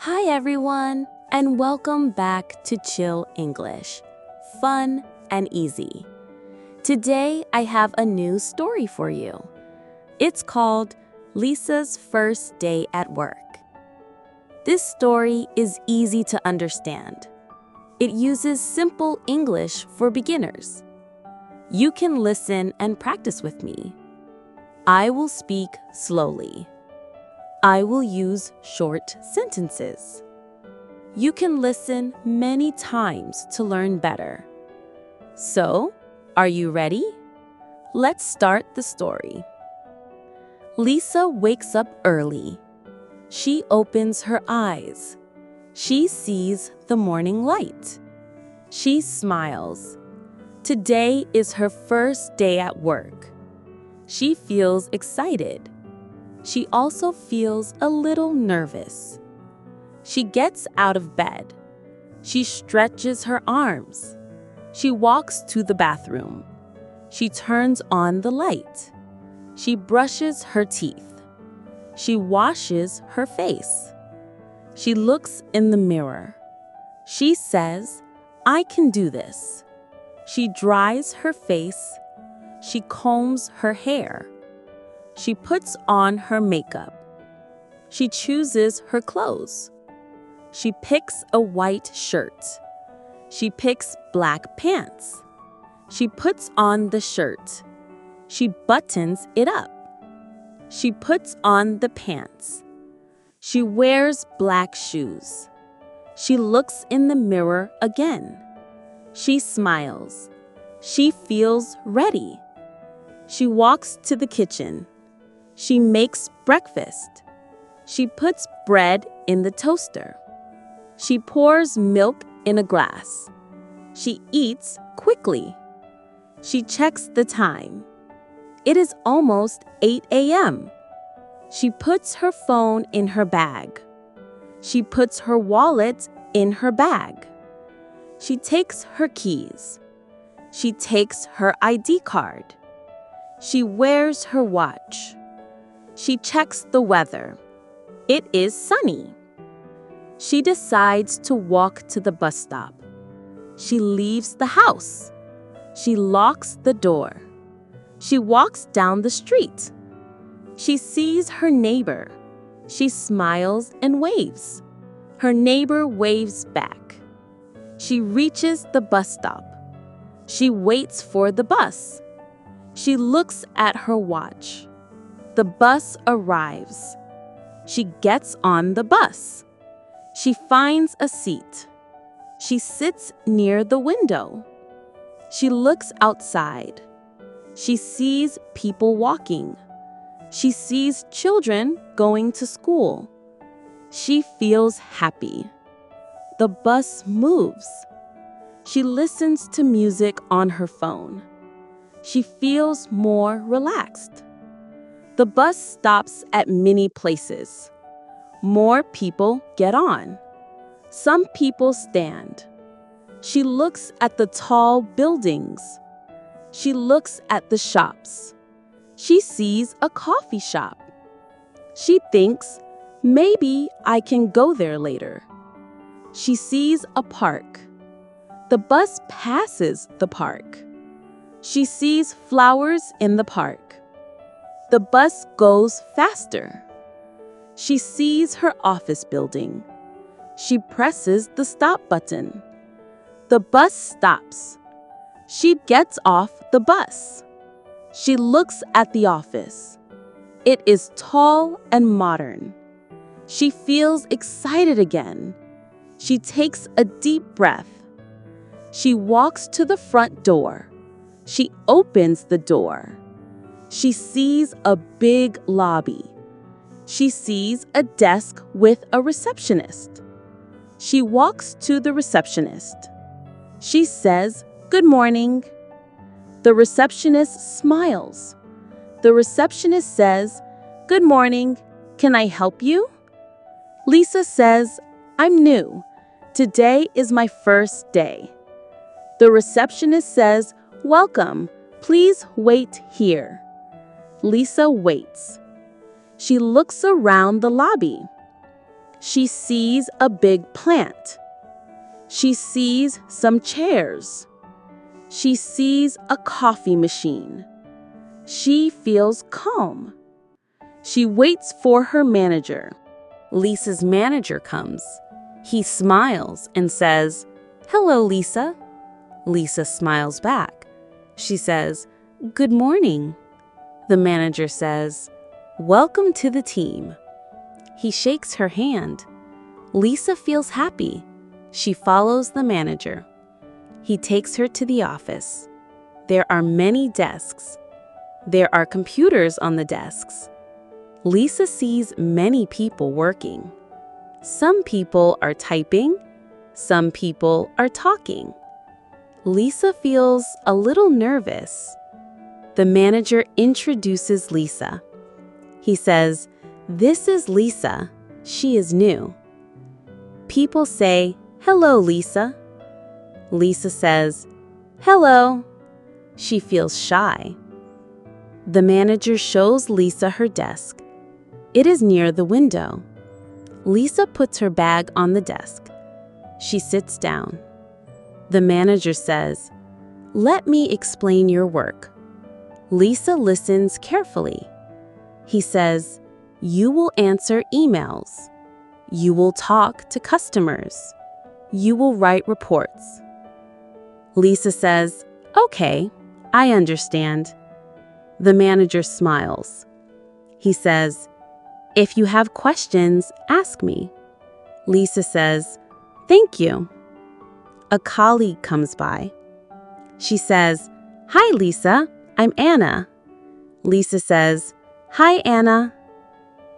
Hi everyone, and welcome back to Chill English. Fun and easy. Today I have a new story for you. It's called Lisa's First Day at Work. This story is easy to understand. It uses simple English for beginners. You can listen and practice with me. I will speak slowly. I will use short sentences. You can listen many times to learn better. So, are you ready? Let's start the story. Lisa wakes up early. She opens her eyes. She sees the morning light. She smiles. Today is her first day at work. She feels excited. She also feels a little nervous. She gets out of bed. She stretches her arms. She walks to the bathroom. She turns on the light. She brushes her teeth. She washes her face. She looks in the mirror. She says, "I can do this." She dries her face. She combs her hair. She puts on her makeup. She chooses her clothes. She picks a white shirt. She picks black pants. She puts on the shirt. She buttons it up. She puts on the pants. She wears black shoes. She looks in the mirror again. She smiles. She feels ready. She walks to the kitchen. She makes breakfast. She puts bread in the toaster. She pours milk in a glass. She eats quickly. She checks the time. It is almost 8 a.m. She puts her phone in her bag. She puts her wallet in her bag. She takes her keys. She takes her ID card. She wears her watch. She checks the weather. It is sunny. She decides to walk to the bus stop. She leaves the house. She locks the door. She walks down the street. She sees her neighbor. She smiles and waves. Her neighbor waves back. She reaches the bus stop. She waits for the bus. She looks at her watch. The bus arrives. She gets on the bus. She finds a seat. She sits near the window. She looks outside. She sees people walking. She sees children going to school. She feels happy. The bus moves. She listens to music on her phone. She feels more relaxed. The bus stops at many places. More people get on. Some people stand. She looks at the tall buildings. She looks at the shops. She sees a coffee shop. She thinks, maybe I can go there later. She sees a park. The bus passes the park. She sees flowers in the park. The bus goes faster. She sees her office building. She presses the stop button. The bus stops. She gets off the bus. She looks at the office. It is tall and modern. She feels excited again. She takes a deep breath. She walks to the front door. She opens the door. She sees a big lobby. She sees a desk with a receptionist. She walks to the receptionist. She says, "Good morning." The receptionist smiles. The receptionist says, "Good morning. Can I help you?" Lisa says, "I'm new. Today is my first day." The receptionist says, "Welcome. Please wait here." Lisa waits. She looks around the lobby. She sees a big plant. She sees some chairs. She sees a coffee machine. She feels calm. She waits for her manager. Lisa's manager comes. He smiles and says, "Hello, Lisa." Lisa smiles back. She says, "Good morning." The manager says, "Welcome to the team." He shakes her hand. Lisa feels happy. She follows the manager. He takes her to the office. There are many desks. There are computers on the desks. Lisa sees many people working. Some people are typing. Some people are talking. Lisa feels a little nervous. The manager introduces Lisa. He says, "This is Lisa. She is new." People say, "Hello, Lisa." Lisa says, "Hello." She feels shy. The manager shows Lisa her desk. It is near the window. Lisa puts her bag on the desk. She sits down. The manager says, "Let me explain your work." Lisa listens carefully. He says, "You will answer emails. You will talk to customers. You will write reports." Lisa says, "Okay, I understand." The manager smiles. He says, "If you have questions, ask me." Lisa says, "Thank you." A colleague comes by. She says, "Hi, Lisa. I'm Anna." Lisa says, "Hi, Anna."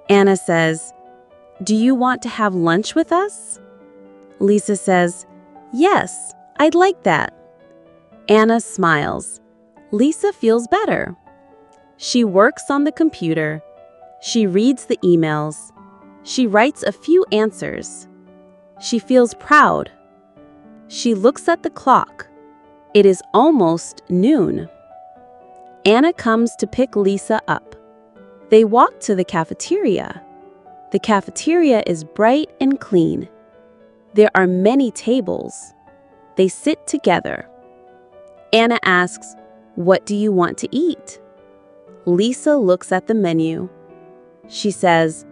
Anna says, "Do you want to have lunch with us?" Lisa says, "Yes, I'd like that." Anna smiles. Lisa feels better. She works on the computer. She reads the emails. She writes a few answers. She feels proud. She looks at the clock. It is almost noon. Anna comes to pick Lisa up. They walk to the cafeteria. The cafeteria is bright and clean. There are many tables. They sit together. Anna asks, "What do you want to eat?" Lisa looks at the menu. She says,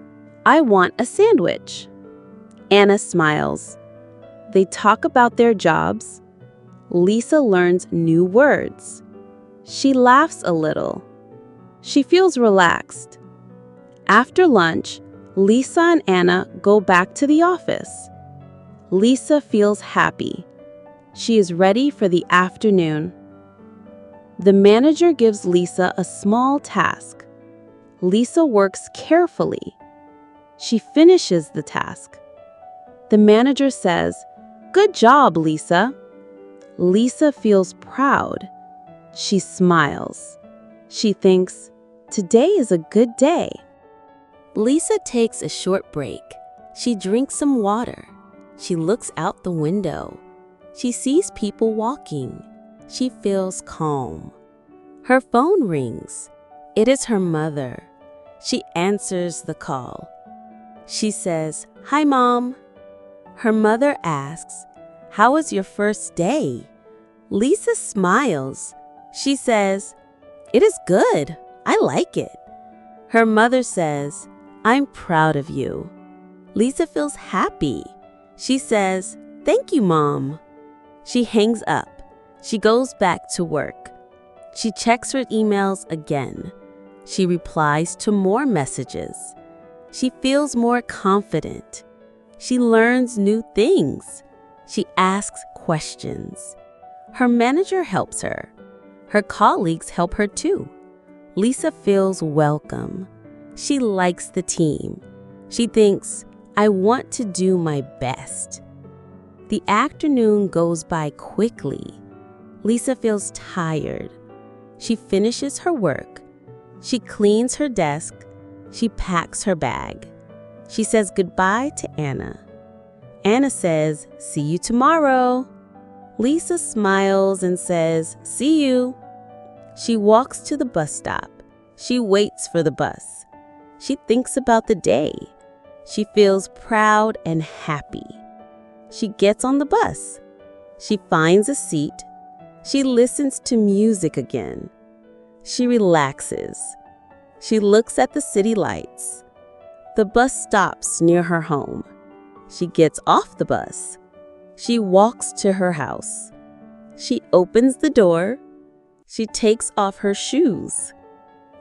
"I want a sandwich." Anna smiles. They talk about their jobs. Lisa learns new words. She laughs a little. She feels relaxed. After lunch, Lisa and Anna go back to the office. Lisa feels happy. She is ready for the afternoon. The manager gives Lisa a small task. Lisa works carefully. She finishes the task. The manager says, "Good job, Lisa." Lisa feels proud. She smiles. She thinks, "Today is a good day." Lisa takes a short break. She drinks some water. She looks out the window. She sees people walking. She feels calm. Her phone rings. It is her mother. She answers the call. She says, "Hi, Mom." Her mother asks, "How was your first day?" Lisa smiles. She says, "It is good. I like it." Her mother says, "I'm proud of you." Lisa feels happy. She says, "Thank you, Mom." She hangs up. She goes back to work. She checks her emails again. She replies to more messages. She feels more confident. She learns new things. She asks questions. Her manager helps her. Her colleagues help her too. Lisa feels welcome. She likes the team. She thinks, "I want to do my best." The afternoon goes by quickly. Lisa feels tired. She finishes her work. She cleans her desk. She packs her bag. She says goodbye to Anna. Anna says, "See you tomorrow." Lisa smiles and says, "See you." She walks to the bus stop. She waits for the bus. She thinks about the day. She feels proud and happy. She gets on the bus. She finds a seat. She listens to music again. She relaxes. She looks at the city lights. The bus stops near her home. She gets off the bus. She walks to her house. She opens the door. She takes off her shoes.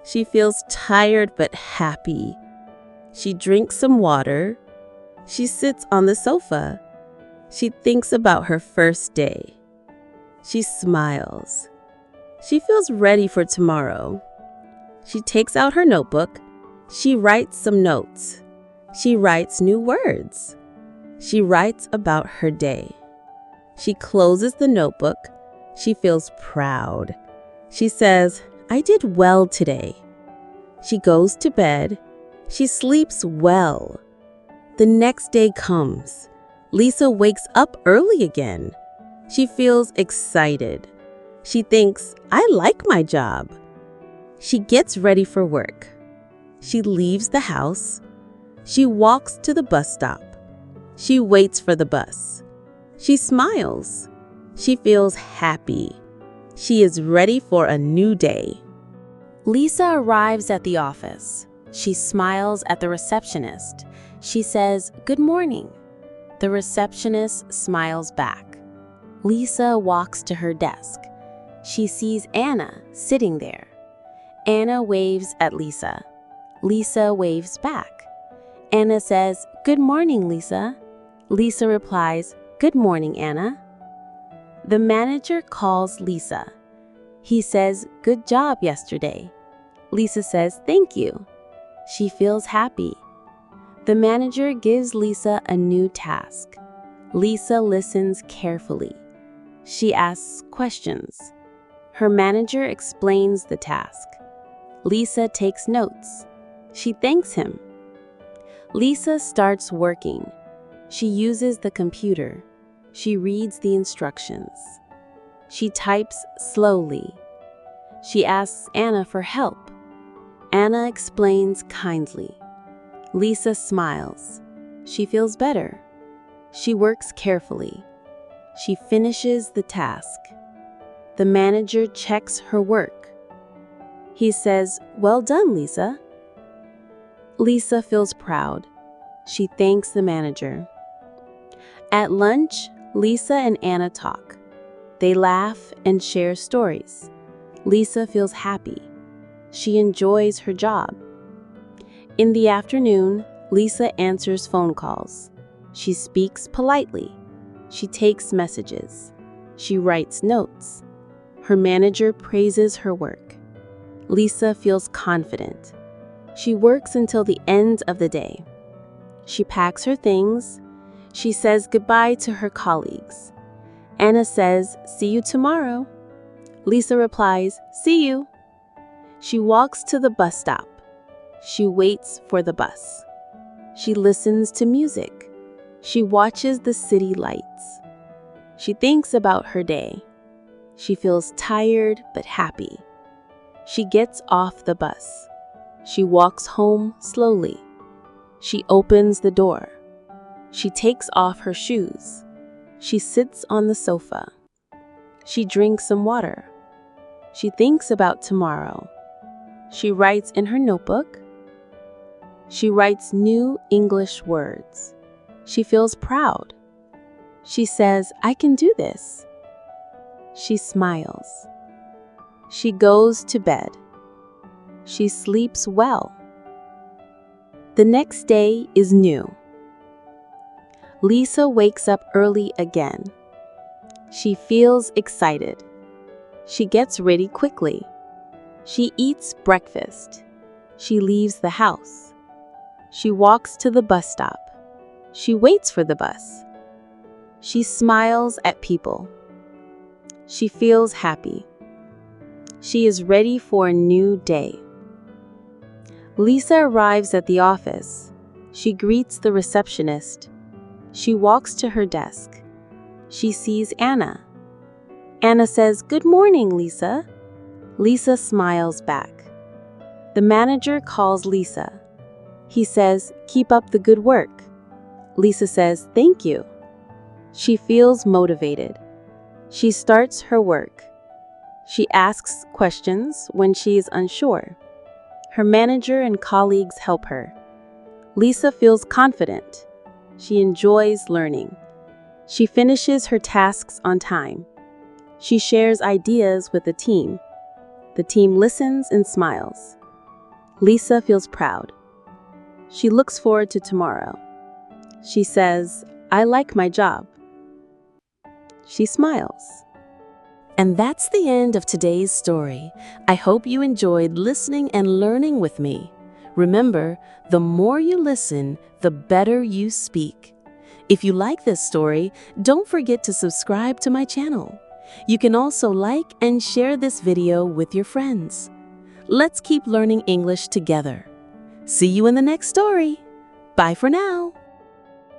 She feels tired but happy. She drinks some water. She sits on the sofa. She thinks about her first day. She smiles. She feels ready for tomorrow. She takes out her notebook. She writes some notes. She writes new words. She writes about her day. She closes the notebook. She feels proud. She says, "I did well today." She goes to bed. She sleeps well. The next day comes. Lisa wakes up early again. She feels excited. She thinks, "I like my job." She gets ready for work. She leaves the house. She walks to the bus stop. She waits for the bus. She smiles. She feels happy. She is ready for a new day. Lisa arrives at the office. She smiles at the receptionist. She says, "Good morning." The receptionist smiles back. Lisa walks to her desk. She sees Anna sitting there. Anna waves at Lisa. Lisa waves back. Anna says, "Good morning, Lisa." Lisa replies, "Good morning, Anna." The manager calls Lisa. He says, "Good job yesterday." Lisa says, "Thank you." She feels happy. The manager gives Lisa a new task. Lisa listens carefully. She asks questions. Her manager explains the task. Lisa takes notes. She thanks him. Lisa starts working. She uses the computer. She reads the instructions. She types slowly. She asks Anna for help. Anna explains kindly. Lisa smiles. She feels better. She works carefully. She finishes the task. The manager checks her work. He says, "Well done, Lisa." Lisa feels proud. She thanks the manager. At lunch, Lisa and Anna talk. They laugh and share stories. Lisa feels happy. She enjoys her job. In the afternoon, Lisa answers phone calls. She speaks politely. She takes messages. She writes notes. Her manager praises her work. Lisa feels confident. She works until the end of the day. She packs her things. She says goodbye to her colleagues. Anna says, "See you tomorrow." Lisa replies, "See you." She walks to the bus stop. She waits for the bus. She listens to music. She watches the city lights. She thinks about her day. She feels tired but happy. She gets off the bus. She walks home slowly. She opens the door. She takes off her shoes. She sits on the sofa. She drinks some water. She thinks about tomorrow. She writes in her notebook. She writes new English words. She feels proud. She says, "I can do this." She smiles. She goes to bed. She sleeps well. The next day is new. Lisa wakes up early again. She feels excited. She gets ready quickly. She eats breakfast. She leaves the house. She walks to the bus stop. She waits for the bus. She smiles at people. She feels happy. She is ready for a new day. Lisa arrives at the office. She greets the receptionist. She walks to her desk. She sees Anna. Anna says, "Good morning, Lisa." Lisa smiles back. The manager calls Lisa. He says, "Keep up the good work." Lisa says, "Thank you." She feels motivated. She starts her work. She asks questions when she is unsure. Her manager and colleagues help her. Lisa feels confident. She enjoys learning. She finishes her tasks on time. She shares ideas with the team. The team listens and smiles. Lisa feels proud. She looks forward to tomorrow. She says, "I like my job." She smiles. And that's the end of today's story. I hope you enjoyed listening and learning with me. Remember, the more you listen, the better you speak. If you like this story, don't forget to subscribe to my channel. You can also like and share this video with your friends. Let's keep learning English together. See you in the next story. Bye for now.